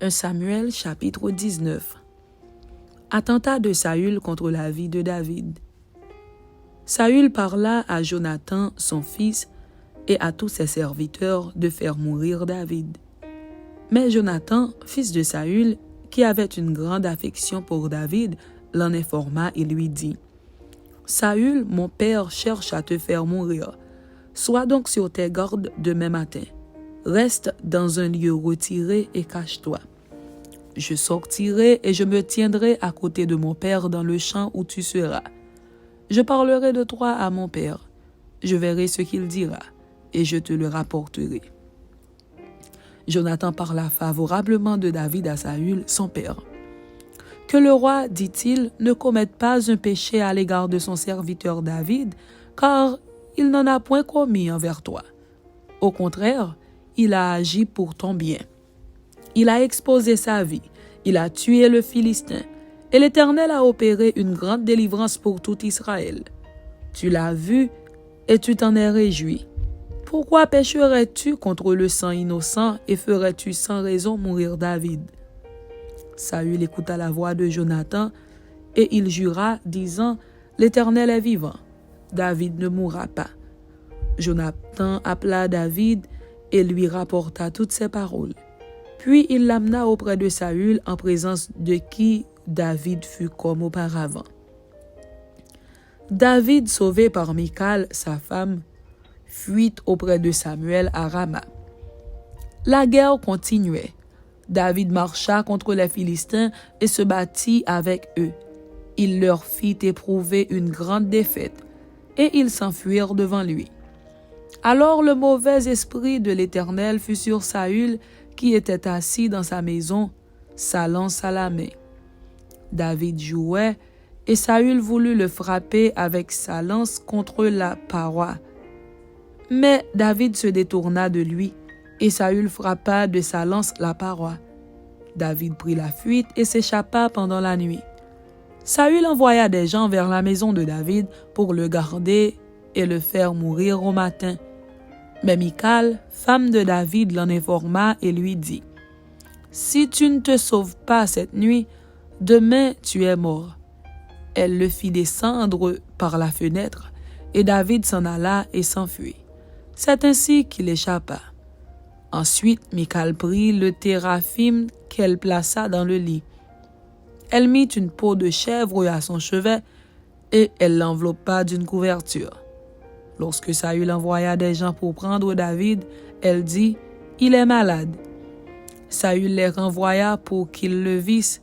1 Samuel chapitre 19. Attentat de Saül contre la vie de David. Saül parla à Jonathan, son fils, et à tous ses serviteurs de faire mourir David. Mais Jonathan, fils de Saül, qui avait une grande affection pour David, l'en informa et lui dit: « Saül, mon père, cherche à te faire mourir. Sois donc sur tes gardes demain matin. Reste dans un lieu retiré et cache-toi. Je sortirai et je me tiendrai à côté de mon père dans le champ où tu seras. Je parlerai de toi à mon père. Je verrai ce qu'il dira et je te le rapporterai. » Jonathan parla favorablement de David à Saül, son père. « Que le roi, dit-il, ne commette pas un péché à l'égard de son serviteur David, car il n'en a point commis envers toi. Au contraire, il a agi pour ton bien. Il a exposé sa vie, il a tué le Philistin, et l'Éternel a opéré une grande délivrance pour tout Israël. Tu l'as vu et tu t'en es réjoui. Pourquoi pécherais-tu contre le sang innocent et ferais-tu sans raison mourir David? » Saül écouta la voix de Jonathan et il jura, disant: « L'Éternel est vivant, David ne mourra pas. » Jonathan appela David et lui rapporta toutes ces paroles. Puis il l'amena auprès de Saül en présence de qui David fut comme auparavant. David, sauvé par Michal, sa femme, fuit auprès de Samuel à Rama. La guerre continuait. David marcha contre les Philistins et se battit avec eux. Il leur fit éprouver une grande défaite et ils s'enfuirent devant lui. Alors le mauvais esprit de l'Éternel fut sur Saül, qui était assis dans sa maison, sa lance à la main. David jouait, et Saül voulut le frapper avec sa lance contre la paroi. Mais David se détourna de lui, et Saül frappa de sa lance la paroi. David prit la fuite et s'échappa pendant la nuit. Saül envoya des gens vers la maison de David pour le garder et le faire mourir au matin. Mais Michal, femme de David, l'en informa et lui dit: « Si tu ne te sauves pas cette nuit, demain tu es mort. » Elle le fit descendre par la fenêtre, et David s'en alla et s'enfuit. C'est ainsi qu'il échappa. Ensuite, Michal prit le téraphim qu'elle plaça dans le lit. Elle mit une peau de chèvre à son chevet, et elle l'enveloppa d'une couverture. Lorsque Saül envoya des gens pour prendre David, elle dit: « Il est malade. » Saül les renvoya pour qu'ils le vissent,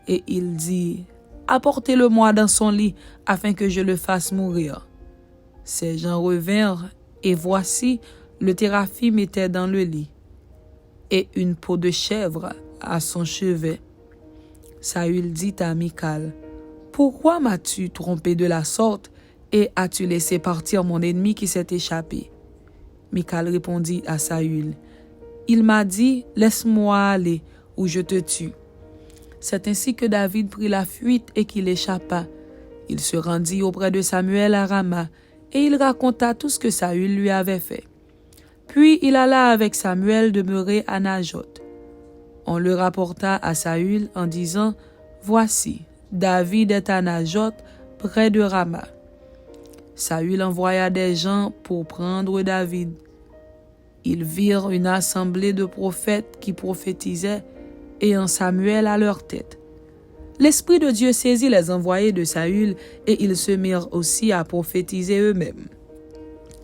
et il dit: « Apportez-le-moi dans son lit, afin que je le fasse mourir. » Ces gens revinrent, et voici, le téraphim était dans le lit, et une peau de chèvre à son chevet. Saül dit à Michal: « Pourquoi m'as-tu trompé de la sorte, et as-tu laissé partir mon ennemi qui s'est échappé? » Michal répondit à Saül: « Il m'a dit: laisse-moi aller, ou je te tue. » C'est ainsi que David prit la fuite et qu'il échappa. Il se rendit auprès de Samuel à Rama, et il raconta tout ce que Saül lui avait fait. Puis il alla avec Samuel demeurer à Najoth. On le rapporta à Saül en disant: « Voici, David est à Najoth, près de Rama. » Saül envoya des gens pour prendre David. Ils virent une assemblée de prophètes qui prophétisaient, et un Samuel à leur tête. L'Esprit de Dieu saisit les envoyés de Saül, et ils se mirent aussi à prophétiser eux-mêmes.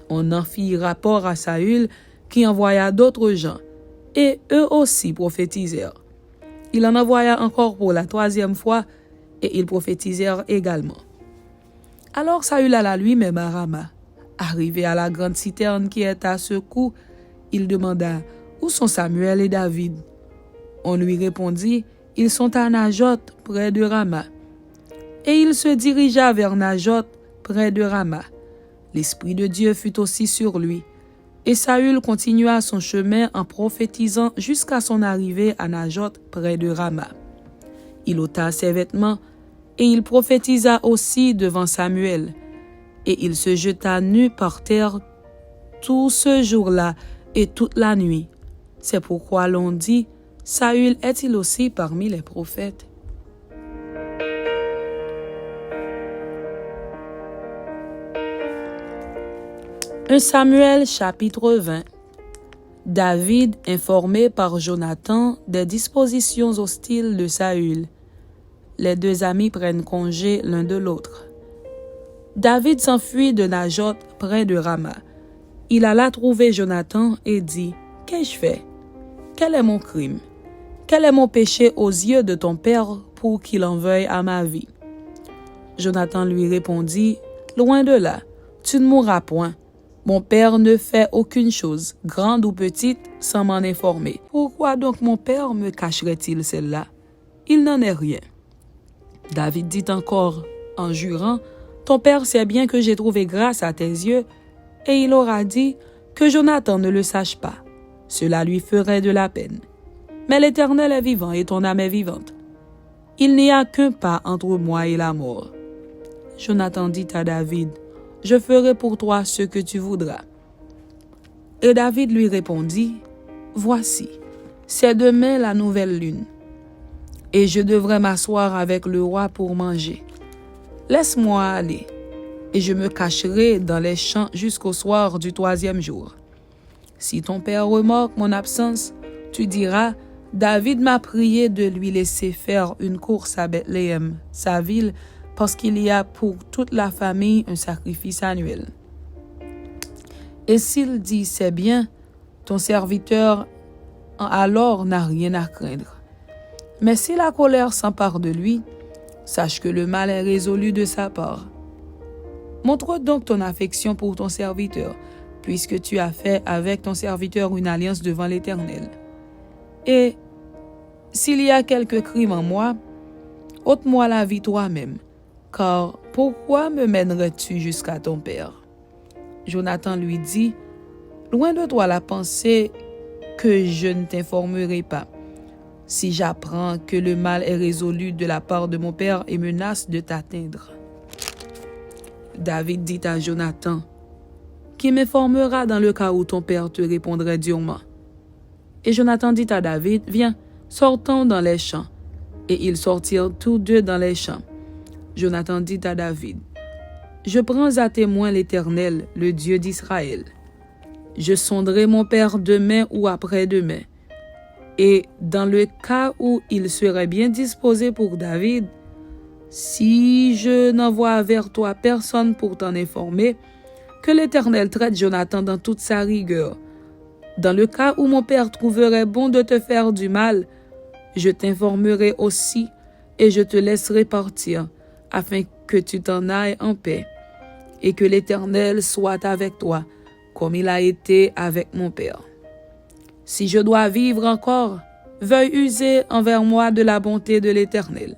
On en fit rapport à Saül, qui envoya d'autres gens, et eux aussi prophétisèrent. Il en envoya encore pour la 3e fois, et ils prophétisèrent également. Alors Saül alla lui-même à Rama. Arrivé à la grande citerne qui est à ce cou, il demanda: « Où sont Samuel et David? » On lui répondit: « Ils sont à Najoth, près de Rama. » Et il se dirigea vers Najoth, près de Rama. L'Esprit de Dieu fut aussi sur lui. Et Saül continua son chemin en prophétisant jusqu'à son arrivée à Najoth, près de Rama. Il ôta ses vêtements, et il prophétisa aussi devant Samuel. Et il se jeta nu par terre tout ce jour-là et toute la nuit. C'est pourquoi l'on dit: Saül est-il aussi parmi les prophètes? Un Samuel chapitre 20. David, informé par Jonathan des dispositions hostiles de Saül. Les deux amis prennent congé l'un de l'autre. David s'enfuit de Najoth près de Rama. Il alla trouver Jonathan et dit, « Qu'ai-je fait? Quel est mon crime? Quel est mon péché aux yeux de ton père pour qu'il en veuille à ma vie? » Jonathan lui répondit, « Loin de là, tu ne mourras point. Mon père ne fait aucune chose, grande ou petite, sans m'en informer. Pourquoi donc mon père me cacherait-il celle-là? Il n'en est rien. » David dit encore, en jurant, « Ton père sait bien que j'ai trouvé grâce à tes yeux. » Et il aura dit, « Que Jonathan ne le sache pas. Cela lui ferait de la peine. Mais l'Éternel est vivant et ton âme est vivante. Il n'y a qu'un pas entre moi et la mort. » Jonathan dit à David, « Je ferai pour toi ce que tu voudras. » Et David lui répondit, « Voici, c'est demain la nouvelle lune, et je devrais m'asseoir avec le roi pour manger. Laisse-moi aller, et je me cacherai dans les champs jusqu'au soir du 3e jour. Si ton père remarque mon absence, tu diras, David m'a prié de lui laisser faire une course à Bethléem, sa ville, parce qu'il y a pour toute la famille un sacrifice annuel. Et s'il dit, c'est bien, ton serviteur alors n'a rien à craindre. Mais si la colère s'empare de lui, sache que le mal est résolu de sa part. Montre donc ton affection pour ton serviteur, puisque tu as fait avec ton serviteur une alliance devant l'Éternel. Et s'il y a quelque crime en moi, ôte-moi la vie toi-même, car pourquoi me mènerais-tu jusqu'à ton père? » Jonathan lui dit, « Loin de toi la pensée que je ne t'informerai pas, si j'apprends que le mal est résolu de la part de mon père et menace de t'atteindre. » David dit à Jonathan, « Qui m'informera dans le cas où ton père te répondrait durement? » Et Jonathan dit à David, « Viens, sortons dans les champs. » Et ils sortirent tous deux dans les champs. Jonathan dit à David, « Je prends à témoin l'Éternel, le Dieu d'Israël. Je sonderai mon père demain ou après-demain. Et dans le cas où il serait bien disposé pour David, si je n'envoie vers toi personne pour t'en informer, que l'Éternel traite Jonathan dans toute sa rigueur. Dans le cas où mon père trouverait bon de te faire du mal, je t'informerai aussi et je te laisserai partir, afin que tu t'en ailles en paix, et que l'Éternel soit avec toi, comme il a été avec mon père. Si je dois vivre encore, veuille user envers moi de la bonté de l'Éternel.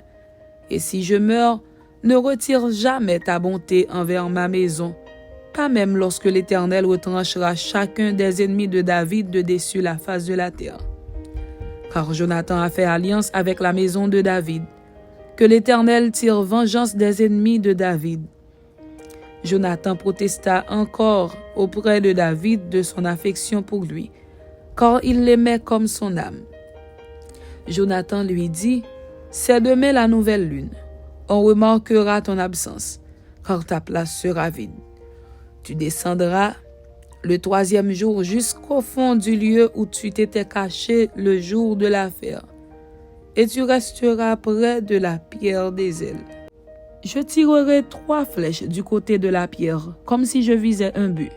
Et si je meurs, ne retire jamais ta bonté envers ma maison, pas même lorsque l'Éternel retranchera chacun des ennemis de David de dessus la face de la terre. Car Jonathan a fait alliance avec la maison de David. Que l'Éternel tire vengeance des ennemis de David. » Jonathan protesta encore auprès de David de son affection pour lui, car il l'aimait comme son âme. Jonathan lui dit, « C'est demain la nouvelle lune. On remarquera ton absence, car ta place sera vide. Tu descendras le 3e jour jusqu'au fond du lieu où tu t'étais caché le jour de l'affaire, et tu resteras près de la pierre des ailes. Je tirerai 3 flèches du côté de la pierre, comme si je visais un but.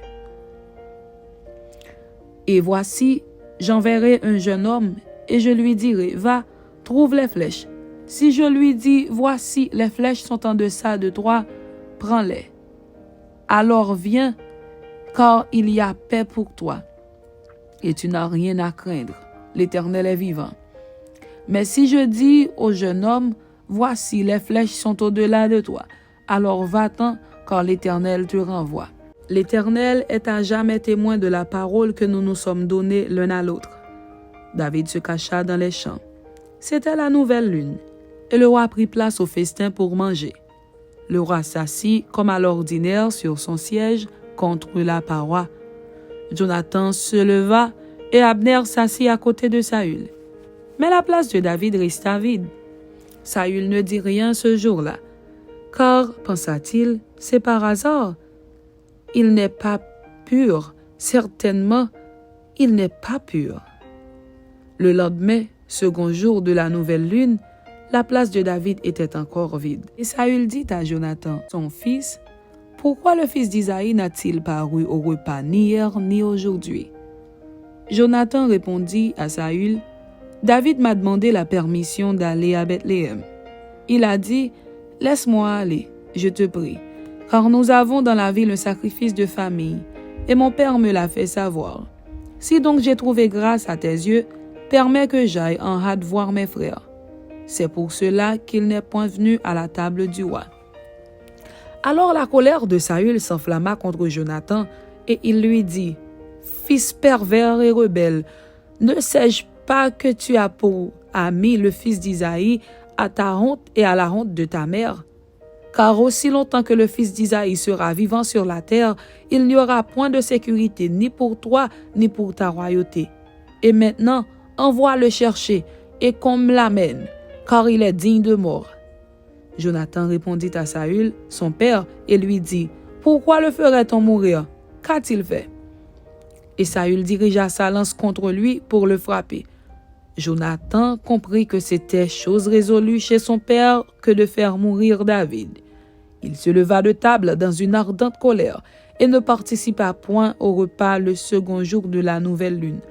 Et voici, j'enverrai un jeune homme, et je lui dirai, va, trouve les flèches. Si je lui dis, voici, les flèches sont en deçà de toi, prends-les. Alors viens, car il y a paix pour toi, et tu n'as rien à craindre. L'Éternel est vivant. Mais si je dis au jeune homme, voici, les flèches sont au-delà de toi, alors va-t'en, car l'Éternel te renvoie. L'Éternel est à jamais témoin de la parole que nous nous sommes donnée l'un à l'autre. » David se cacha dans les champs. C'était la nouvelle lune, et le roi prit place au festin pour manger. Le roi s'assit comme à l'ordinaire sur son siège contre la paroi. Jonathan se leva et Abner s'assit à côté de Saül. Mais la place de David resta vide. Saül ne dit rien ce jour-là, car, pensa-t-il, c'est par hasard. Il n'est pas pur, certainement, il n'est pas pur. Le lendemain, second jour de la nouvelle lune, la place de David était encore vide. Et Saül dit à Jonathan, son fils, « Pourquoi le fils d'Isaïe n'a-t-il paru au repas ni hier ni aujourd'hui » Jonathan répondit à Saül, « David m'a demandé la permission d'aller à Bethléem. Il a dit, « Laisse-moi aller, je te prie, car nous avons dans la ville un sacrifice de famille, et mon père me l'a fait savoir. Si donc j'ai trouvé grâce à tes yeux, permets que j'aille en hâte voir mes frères. C'est pour cela qu'il n'est point venu à la table du roi. » Alors la colère de Saül s'enflamma contre Jonathan, et il lui dit, « Fils pervers et rebelle, ne sais-je pas que tu as pour ami le fils d'Isaïe à ta honte et à la honte de ta mère? Car aussi longtemps que le fils d'Isaïe sera vivant sur la terre, il n'y aura point de sécurité ni pour toi ni pour ta royauté. Et maintenant, envoie le chercher et qu'on me l'amène, car il est digne de mort. » Jonathan répondit à Saül, son père, et lui dit, « Pourquoi le ferait-on mourir? Qu'a-t-il fait? » Et Saül dirigea sa lance contre lui pour le frapper. Jonathan comprit que c'était chose résolue chez son père que de faire mourir David. Il se leva de table dans une ardente colère et ne participa point au repas le second jour de la nouvelle lune,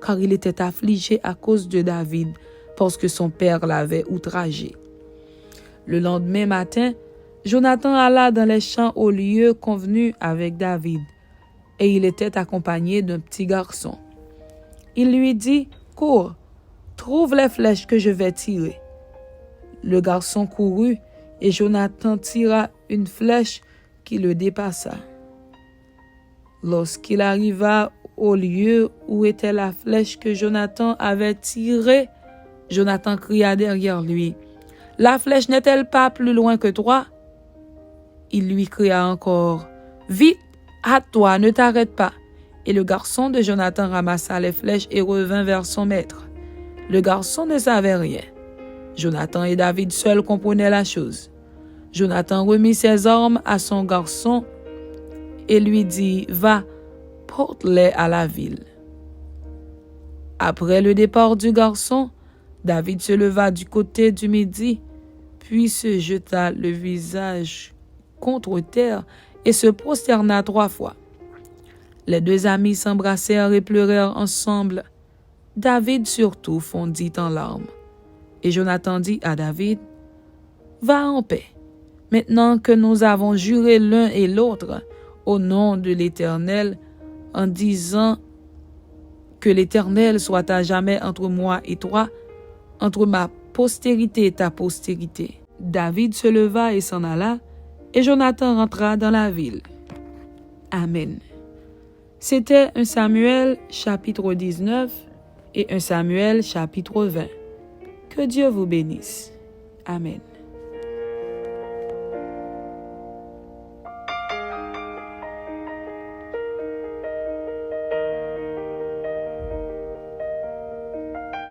car il était affligé à cause de David, parce que son père l'avait outragé. Le lendemain matin, Jonathan alla dans les champs au lieu convenu avec David, et il était accompagné d'un petit garçon. Il lui dit, « Cours, trouve les flèches que je vais tirer. » Le garçon courut, et Jonathan tira une flèche qui le dépassa. Lorsqu'il arriva au lieu où était la flèche que Jonathan avait tirée, Jonathan cria derrière lui, « La flèche n'est-elle pas plus loin que toi? » Il lui cria encore, « Vite, hâte-toi, ne t'arrête pas. » Et le garçon de Jonathan ramassa les flèches et revint vers son maître. Le garçon ne savait rien. Jonathan et David seuls comprenaient la chose. Jonathan remit ses armes à son garçon et lui dit, « Va, porte-les à la ville. » Après le départ du garçon, David se leva du côté du midi, puis se jeta le visage contre terre et se prosterna 3 fois. Les 2 amis s'embrassèrent et pleurèrent ensemble. David surtout fondit en larmes. Et Jonathan dit à David, « Va en paix, maintenant que nous avons juré l'un et l'autre au nom de l'Éternel, en disant que l'Éternel soit à jamais entre moi et toi, entre ma postérité et ta postérité. » David se leva et s'en alla, et Jonathan rentra dans la ville. Amen. C'était 1 Samuel chapitre 19 et 1 Samuel chapitre 20. Que Dieu vous bénisse. Amen.